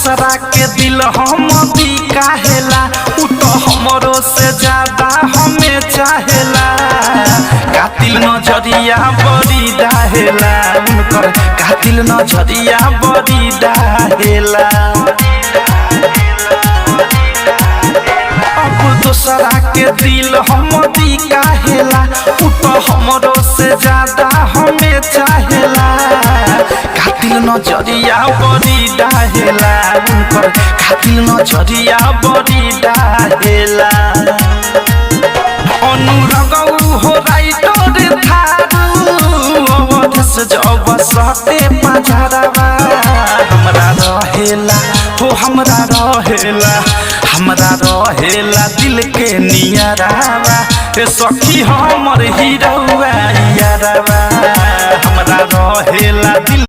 दूसरा के दिल हम भी काहेला उ तो हमरो से ज्यादा हमें चाहेला कातिल नजरिया बड़ी डाहेला उनकर कातिल नजरिया बड़ी डाहेला अब दूसरा के दिल हम भी काहेला उ तो हमरो से ज्यादा हमें चाहेला कातिल नजरिया बड़ी डाहेला उनकर कातिल नजरिया बड़ी डाहेला अनुरगौ हो राइटर थारू अवधस जब सते पजरवा हमरा रहेला हो हमरा रहेला दिल के नियरावा सखी हमर हीरौआ यारवा हमरा रहेला दिल